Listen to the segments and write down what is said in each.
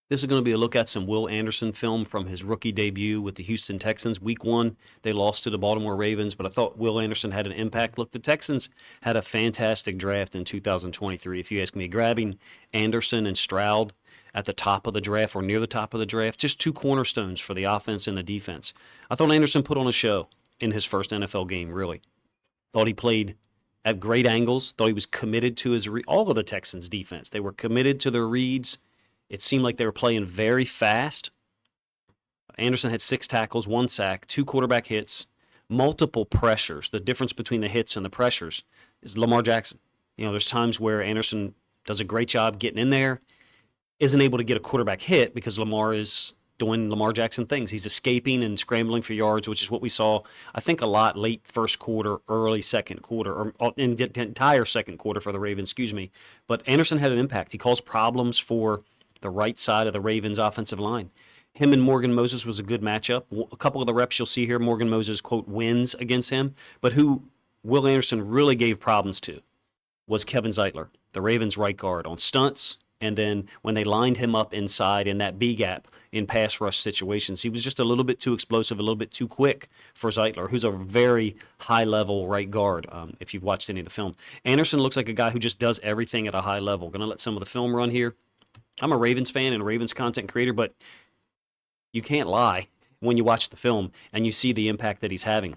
This is going to be a look at some Will Anderson film from his rookie debut with the Houston Texans. Week 1, they lost to the Baltimore Ravens, but I thought Will Anderson had an impact. Look, the Texans had a fantastic draft in 2023. If you ask me, grabbing Anderson and Stroud at the top of the draft or near the top of the draft, just two cornerstones for the offense and the defense. I thought Anderson put on a show in his first NFL game, really. Thought he played at great angles. Thought he was committed to all of the Texans' defense. They were committed to their reads. It seemed like they were playing very fast. Anderson had 6 tackles, 1 sack, 2 quarterback hits, multiple pressures. The difference between the hits and the pressures is Lamar Jackson. There's times where Anderson does a great job getting in there, isn't able to get a quarterback hit because Lamar is doing Lamar Jackson things. He's escaping and scrambling for yards, which is what we saw, I think, a lot late first quarter, early second quarter, or in the entire second quarter for the Ravens, But Anderson had an impact. He caused problems for the right side of the Ravens offensive line. Him and Morgan Moses was a good matchup. A couple of the reps you'll see here, Morgan Moses, quote, wins against him. But who Will Anderson really gave problems to was Kevin Zeitler, the Ravens right guard, on stunts. And then when they lined him up inside in that B gap in pass rush situations, he was just a little bit too explosive, a little bit too quick for Zeitler, who's a very high-level right guard, if you've watched any of the film. Anderson looks like a guy who just does everything at a high level. Going to let some of the film run here. I'm a Ravens fan and a Ravens content creator, but you can't lie when you watch the film and you see the impact that he's having.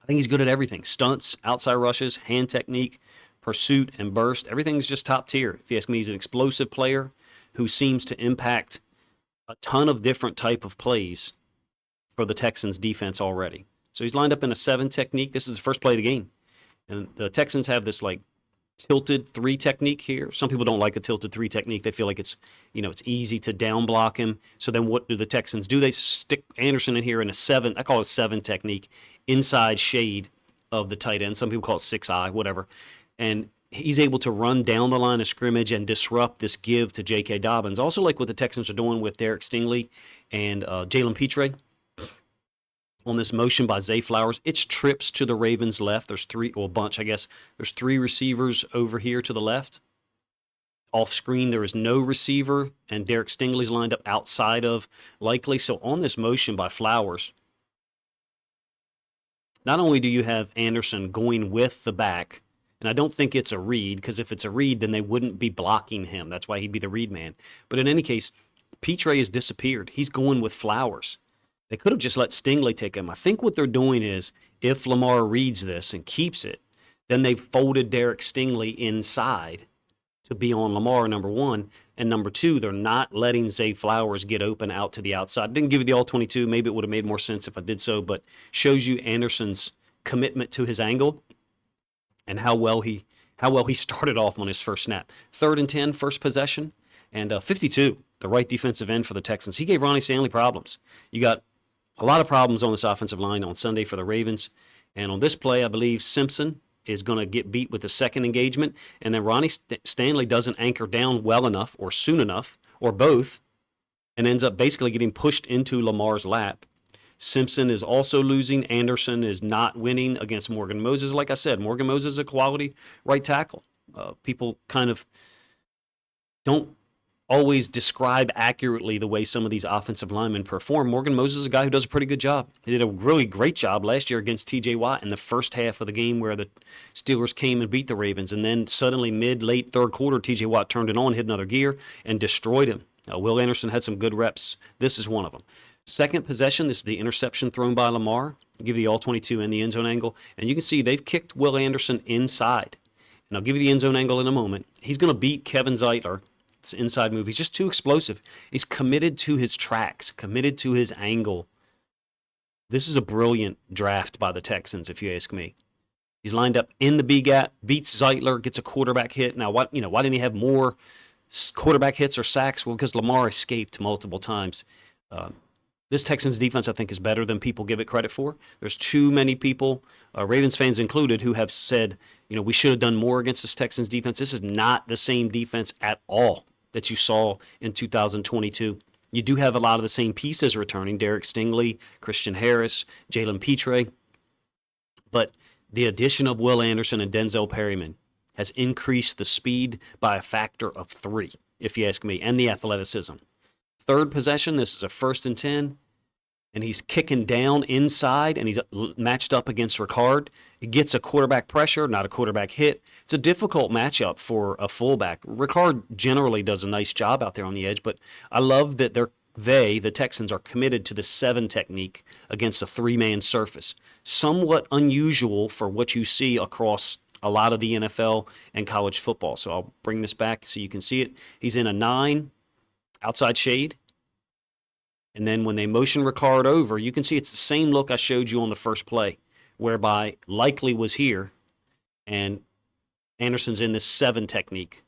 I think he's good at everything. Stunts, outside rushes, hand technique, pursuit, and burst. Everything's just top tier. If you ask me, he's an explosive player who seems to impact a ton of different type of plays for the Texans defense already. So he's lined up in a 7 technique. This is the first play of the game. And the Texans have this tilted 3 technique here. Some people don't like a tilted 3 technique. They feel like it's easy to down block him. So then what do the Texans do? They stick Anderson in here in a 7. I call it 7 technique, inside shade of the tight end. Some people call it 6-eye, whatever. And he's able to run down the line of scrimmage and disrupt this give to J.K. Dobbins. Also like what the Texans are doing with Derek Stingley and Jalen Petre. On this motion by Zay Flowers, it's trips to the Ravens' left. There's 3, or a bunch, I guess. There's 3 receivers over here to the left. Off screen, there is no receiver, and Derek Stingley's lined up outside of likely. So on this motion by Flowers, not only do you have Anderson going with the back, and I don't think it's a read, because if it's a read, then they wouldn't be blocking him. That's why he'd be the read man. But in any case, Petre has disappeared. He's going with Flowers. They could have just let Stingley take him. I think what they're doing is, if Lamar reads this and keeps it, then they've folded Derek Stingley inside to be on Lamar, number 1. And number 2, they're not letting Zay Flowers get open out to the outside. Didn't give you the all-22. Maybe it would have made more sense if I did so, but shows you Anderson's commitment to his angle and how well he started off on his first snap. 3rd and 10, first possession, and 52, the right defensive end for the Texans. He gave Ronnie Stanley problems. You got a lot of problems on this offensive line on Sunday for the Ravens. And on this play, I believe Simpson is going to get beat with the second engagement. And then Ronnie Stanley doesn't anchor down well enough or soon enough or both and ends up basically getting pushed into Lamar's lap. Simpson is also losing. Anderson is not winning against Morgan Moses. Like I said, Morgan Moses is a quality right tackle. People kind of don't always describe accurately the way some of these offensive linemen perform. Morgan Moses is a guy who does a pretty good job. He did a really great job last year against T.J. Watt in the first half of the game where the Steelers came and beat the Ravens. And then suddenly late third quarter, T.J. Watt turned it on, hit another gear, and destroyed him. Will Anderson had some good reps. This is one of them. Second possession, this is the interception thrown by Lamar. I'll give you the all-22 and the end zone angle. And you can see they've kicked Will Anderson inside. And I'll give you the end zone angle in a moment. He's going to beat Kevin Zeitler. It's an inside move. He's just too explosive. He's committed to his tracks, committed to his angle. This is a brilliant draft by the Texans, if you ask me. He's lined up in the B gap, beats Zeitler, gets a quarterback hit. Now, why didn't he have more quarterback hits or sacks? Well, because Lamar escaped multiple times. This Texans defense, I think, is better than people give it credit for. There's too many people, Ravens fans included, who have said, we should have done more against this Texans defense. This is not the same defense at all that you saw in 2022. You do have a lot of the same pieces returning, Derek Stingley, Christian Harris, Jalen Petre. But the addition of Will Anderson and Denzel Perryman has increased the speed by a factor of 3, if you ask me, and the athleticism. Third possession, this is a 1st and 10, and he's kicking down inside, and he's matched up against Ricard. He gets a quarterback pressure, not a quarterback hit. It's a difficult matchup for a fullback. Ricard generally does a nice job out there on the edge, but I love that the Texans, are committed to the 7 technique against a 3-man surface. Somewhat unusual for what you see across a lot of the NFL and college football. So I'll bring this back so you can see it. He's in a 9 outside shade. And then when they motion Ricard over, you can see it's the same look I showed you on the first play, whereby Likely was here and Anderson's in this 7 technique.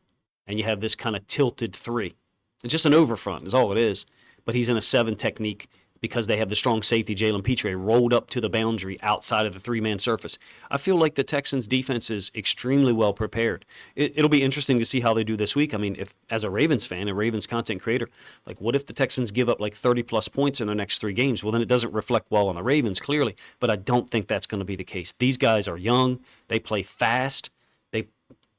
And you have this kind of tilted 3. It's just an overfront is all it is. But he's in a 7 technique because they have the strong safety, Jalen Petre, rolled up to the boundary outside of the 3-man surface. I feel like the Texans' defense is extremely well prepared. It'll be interesting to see how they do this week. I mean, if as a Ravens fan, a Ravens content creator, like what if the Texans give up like 30-plus points in their next 3 games? Well, then it doesn't reflect well on the Ravens, clearly, but I don't think that's going to be the case. These guys are young. They play fast.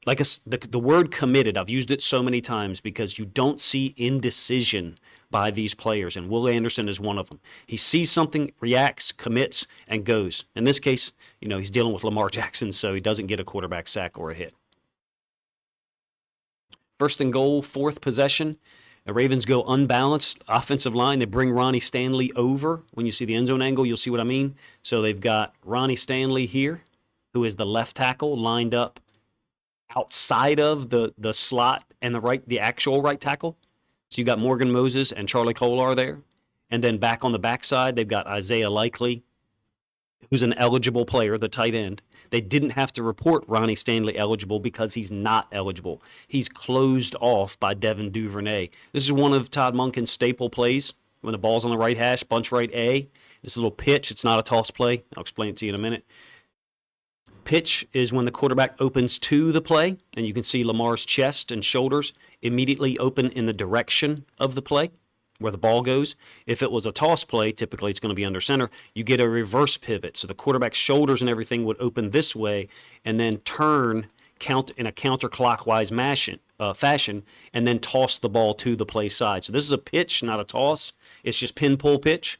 The word committed, I've used it so many times because you don't see indecision by these players, and Will Anderson is one of them. He sees something, reacts, commits, and goes. In this case, he's dealing with Lamar Jackson, so he doesn't get a quarterback sack or a hit. 1st and goal, 4th possession. The Ravens go unbalanced offensive line. They bring Ronnie Stanley over. When you see the end zone angle, you'll see what I mean. So they've got Ronnie Stanley here, who is the left tackle, lined up outside of the slot and the actual right tackle. So you got Morgan Moses and Charlie Kolar there. And then back on the backside, they've got Isaiah Likely, who's an eligible player, the tight end. They didn't have to report Ronnie Stanley eligible because he's not eligible. He's closed off by Devin Duvernay. This is one of Todd Monken's staple plays. When the ball's on the right hash, bunch right A. This little pitch, it's not a toss play. I'll explain it to you in a minute. Pitch is when the quarterback opens to the play, and you can see Lamar's chest and shoulders immediately open in the direction of the play, where the ball goes. If it was a toss play, typically it's going to be under center. You get a reverse pivot, so the quarterback's shoulders and everything would open this way and then turn in a counterclockwise fashion and then toss the ball to the play side. So this is a pitch, not a toss. It's just pin-pull pitch.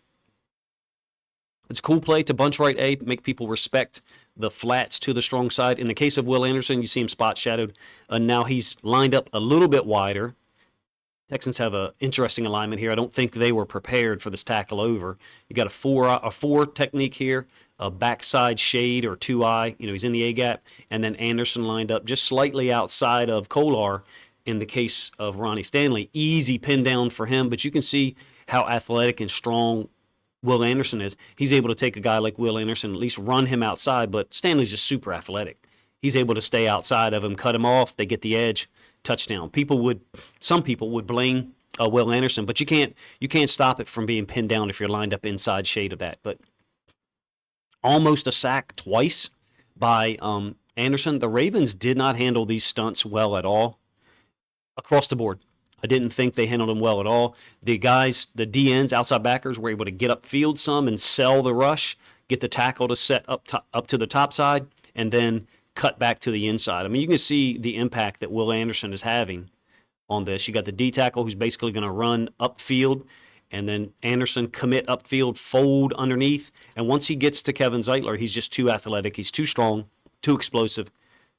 It's a cool play to bunch right A, make people respect the flats to the strong side. In the case of Will Anderson, you see him spot shadowed. Now he's lined up a little bit wider. Texans have an interesting alignment here. I don't think they were prepared for this tackle over. You got a 4 technique here, a backside shade or 2-eye. He's in the A-gap. And then Anderson lined up just slightly outside of Kolar in the case of Ronnie Stanley. Easy pin down for him, but you can see how athletic and strong Will Anderson is. He's able to take a guy like Will Anderson, at least run him outside, but Stanley's just super athletic. He's able to stay outside of him, cut him off, they get the edge, touchdown. Some people would blame Will Anderson, but you can't stop it from being pinned down if you're lined up inside shade of that. But almost a sack twice by Anderson. The Ravens did not handle these stunts well at all across the board. I didn't think they handled him well at all. The guys, the DNs, outside backers, were able to get upfield some and sell the rush, get the tackle to set up to the top side, and then cut back to the inside. I mean, you can see the impact that Will Anderson is having on this. You got the D tackle who's basically going to run upfield, and then Anderson commit upfield, fold underneath. And once he gets to Kevin Zeitler, he's just too athletic. He's too strong, too explosive.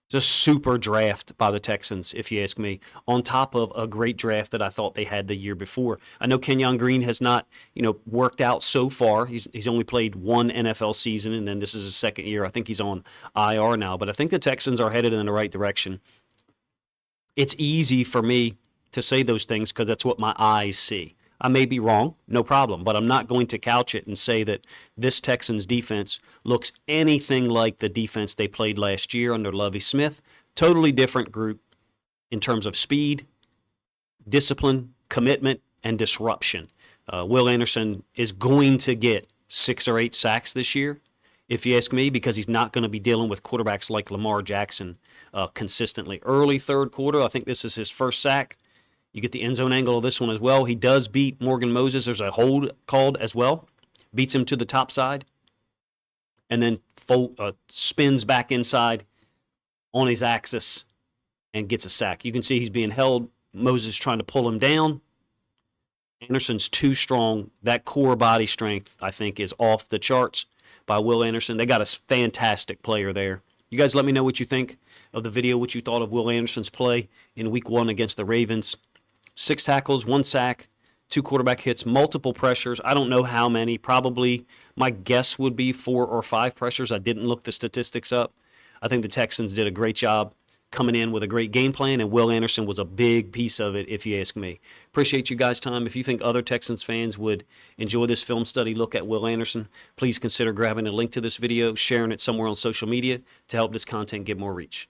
It's a super draft by the Texans, if you ask me, on top of a great draft that I thought they had the year before. I know Kenyon Green has not, worked out so far. He's only played 1 NFL season, and then this is his 2nd year. I think he's on IR now, but I think the Texans are headed in the right direction. It's easy for me to say those things because that's what my eyes see. I may be wrong, no problem, but I'm not going to couch it and say that this Texans defense looks anything like the defense they played last year under Lovie Smith. Totally different group in terms of speed, discipline, commitment, and disruption. Will Anderson is going to get 6 or 8 sacks this year, if you ask me, because he's not going to be dealing with quarterbacks like Lamar Jackson consistently. Early 3rd quarter, I think this is his 1st sack. You get the end zone angle of this one as well. He does beat Morgan Moses. There's a hold called as well. Beats him to the top side. And then spins back inside on his axis and gets a sack. You can see he's being held. Moses trying to pull him down. Anderson's too strong. That core body strength, I think, is off the charts by Will Anderson. They got a fantastic player there. You guys let me know what you think of the video, what you thought of Will Anderson's play in week 1 against the Ravens. 6 tackles, 1 sack, 2 quarterback hits, multiple pressures. I don't know how many. Probably my guess would be 4 or 5 pressures. I didn't look the statistics up. I think the Texans did a great job coming in with a great game plan, and Will Anderson was a big piece of it, if you ask me. Appreciate you guys' time. If you think other Texans fans would enjoy this film study look at Will Anderson, please consider grabbing a link to this video, sharing it somewhere on social media to help this content get more reach.